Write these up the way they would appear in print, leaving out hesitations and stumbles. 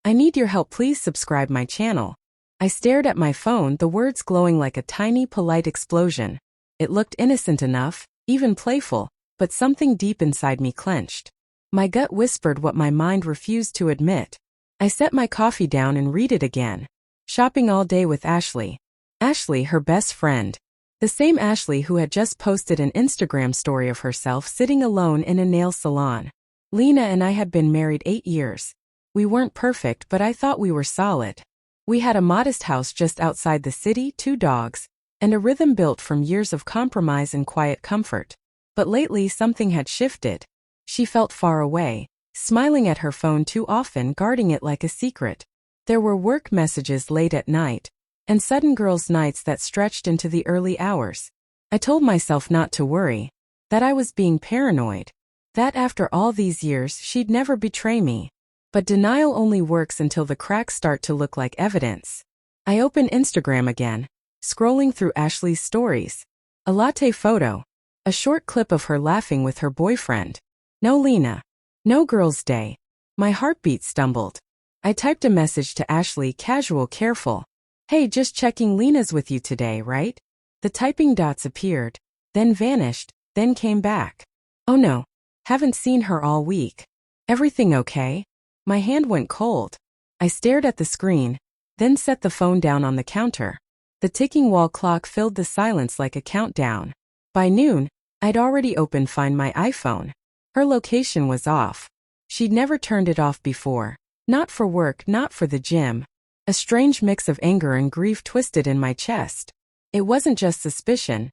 I need your help, please subscribe my channel. I stared at my phone, the words glowing like a tiny, polite explosion. It looked innocent enough, even playful, but something deep inside me clenched. My gut whispered what my mind refused to admit. I set my coffee down and read it again. Shopping all day with Ashley. Ashley, her best friend. The same Ashley who had just posted an Instagram story of herself sitting alone in a nail salon. Lena and I had been married 8 years. We weren't perfect, but I thought we were solid. We had a modest house just outside the city, 2 dogs, and a rhythm built from years of compromise and quiet comfort. But lately something had shifted. She felt far away, smiling at her phone too often, guarding it like a secret. There were work messages late at night, and sudden girls' nights that stretched into the early hours. I told myself not to worry, that I was being paranoid, that after all these years she'd never betray me. But denial only works until the cracks start to look like evidence. I opened Instagram again, scrolling through Ashley's stories. A latte photo, a short clip of her laughing with her boyfriend. No Lena. No girls' day. My heartbeat stumbled. I typed a message to Ashley, casual, careful. Hey, just checking, Lena's with you today, right? The typing dots appeared, then vanished, then came back. Oh no, haven't seen her all week. Everything okay? My hand went cold. I stared at the screen, then set the phone down on the counter. The ticking wall clock filled the silence like a countdown. By noon, I'd already opened Find My iPhone. Her location was off. She'd never turned it off before. Not for work, not for the gym. A strange mix of anger and grief twisted in my chest. It wasn't just suspicion.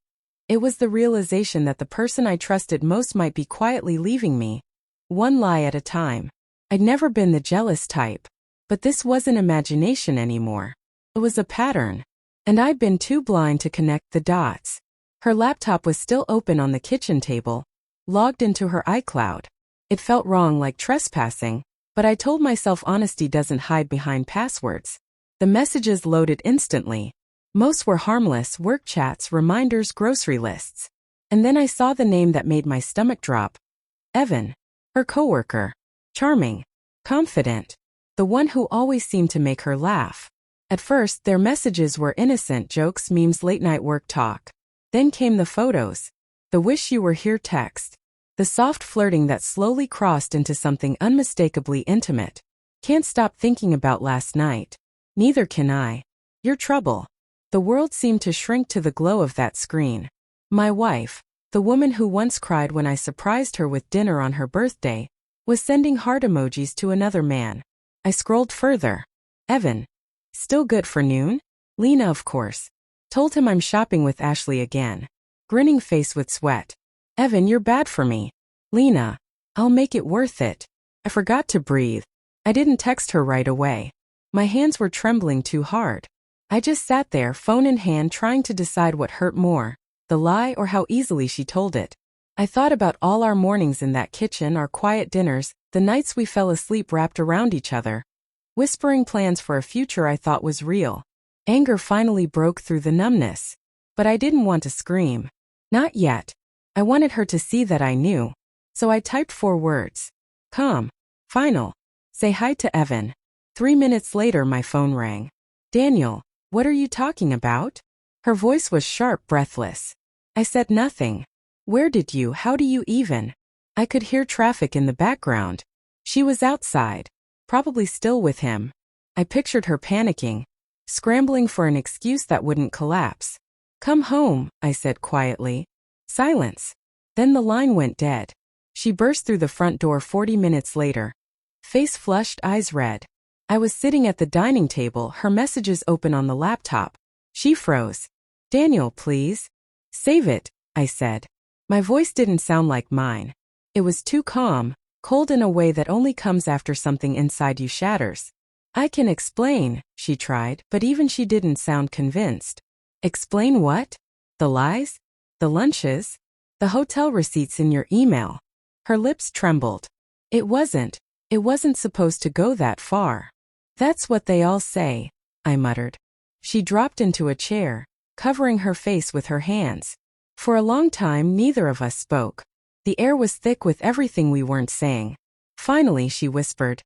It was the realization that the person I trusted most might be quietly leaving me. One lie at a time. I'd never been the jealous type. But this wasn't imagination anymore. It was a pattern. And I'd been too blind to connect the dots. Her laptop was still open on the kitchen table, logged into her iCloud. It felt wrong, like trespassing, but I told myself honesty doesn't hide behind passwords. The messages loaded instantly. Most were harmless: work chats, reminders, grocery lists. And then I saw the name that made my stomach drop. Evan. Her coworker. Charming. Confident. The one who always seemed to make her laugh. At first, their messages were innocent jokes, memes, late-night work talk. Then came the photos. The wish you were here text. The soft flirting that slowly crossed into something unmistakably intimate. Can't stop thinking about last night. Neither can I. Your trouble. The world seemed to shrink to the glow of that screen. My wife, the woman who once cried when I surprised her with dinner on her birthday, was sending heart emojis to another man. I scrolled further. Evan. Still good for noon? Lena, of course. Told him I'm shopping with Ashley again. Grinning face with sweat. Evan, you're bad for me. Lena. I'll make it worth it. I forgot to breathe. I didn't text her right away. My hands were trembling too hard. I just sat there, phone in hand, trying to decide what hurt more, the lie or how easily she told it. I thought about all our mornings in that kitchen, our quiet dinners, the nights we fell asleep wrapped around each other, whispering plans for a future I thought was real. Anger finally broke through the numbness. But I didn't want to scream. Not yet. I wanted her to see that I knew. So I typed 4 words. Calm. Final. Say hi to Evan. 3 minutes later my phone rang. Daniel, what are you talking about? Her voice was sharp, breathless. I said nothing. How do you even? I could hear traffic in the background. She was outside. Probably still with him. I pictured her panicking, scrambling for an excuse that wouldn't collapse. Come home, I said quietly. Silence. Then the line went dead. She burst through the front door 40 minutes later. Face flushed, eyes red. I was sitting at the dining table, her messages open on the laptop. She froze. Daniel, please. Save it, I said. My voice didn't sound like mine. It was too calm, cold in a way that only comes after something inside you shatters. I can explain, she tried, but even she didn't sound convinced. Explain what? The lies? The lunches? The hotel receipts in your email? Her lips trembled. It wasn't supposed to go that far. That's what they all say, I muttered. She dropped into a chair, covering her face with her hands. For a long time neither of us spoke. The air was thick with everything we weren't saying. Finally she whispered,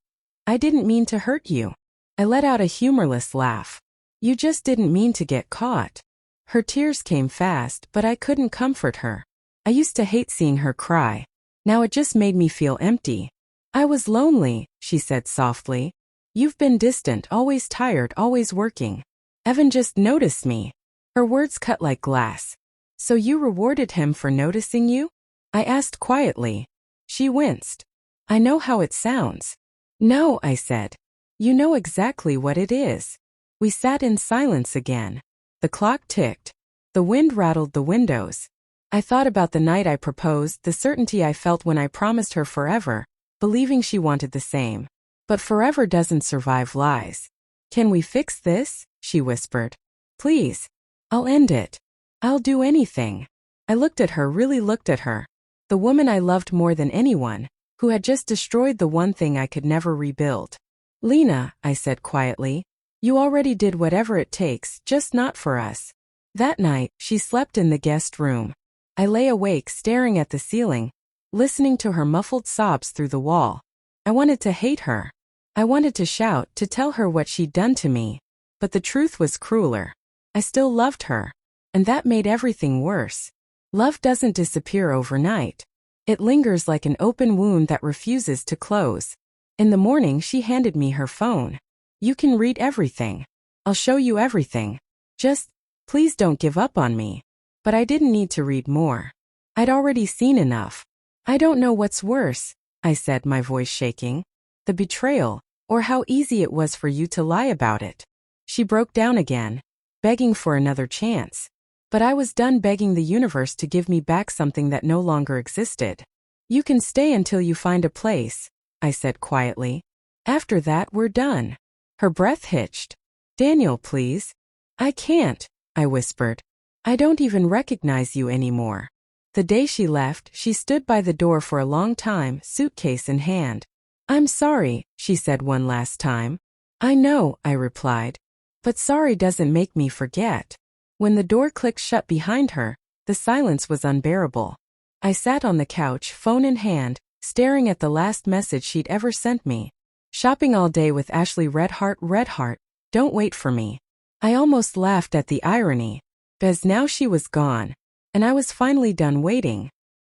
I didn't mean to hurt you. I let out a humorless laugh. You just didn't mean to get caught. Her tears came fast, but I couldn't comfort her. I used to hate seeing her cry. Now it just made me feel empty. I was lonely, she said softly. You've been distant, always tired, always working. Evan just noticed me. Her words cut like glass. So you rewarded him for noticing you? I asked quietly. She winced. I know how it sounds. No, I said. You know exactly what it is. We sat in silence again. The clock ticked. The wind rattled the windows. I thought about the night I proposed, the certainty I felt when I promised her forever, believing she wanted the same. But forever doesn't survive lies. Can we fix this? She whispered. Please. I'll end it. I'll do anything. I looked at her, really looked at her. The woman I loved more than anyone, who had just destroyed the one thing I could never rebuild. Lena, I said quietly, you already did whatever it takes, just not for us. That night, she slept in the guest room. I lay awake staring at the ceiling, listening to her muffled sobs through the wall. I wanted to hate her. I wanted to shout, to tell her what she'd done to me. But the truth was crueler. I still loved her. And that made everything worse. Love doesn't disappear overnight. It lingers like an open wound that refuses to close. In the morning, she handed me her phone. You can read everything. I'll show you everything. Just, please don't give up on me. But I didn't need to read more. I'd already seen enough. I don't know what's worse, I said, my voice shaking. The betrayal, or how easy it was for you to lie about it. She broke down again, begging for another chance. But I was done begging the universe to give me back something that no longer existed. You can stay until you find a place, I said quietly. After that, we're done. Her breath hitched. Daniel, please. I can't, I whispered. I don't even recognize you anymore. The day she left, she stood by the door for a long time, suitcase in hand. I'm sorry, she said one last time. I know, I replied. But sorry doesn't make me forget. When the door clicked shut behind her, the silence was unbearable. I sat on the couch, phone in hand, staring at the last message she'd ever sent me. Shopping all day with Ashley Redheart, don't wait for me. I almost laughed at the irony. Because now she was gone. And I was finally done waiting.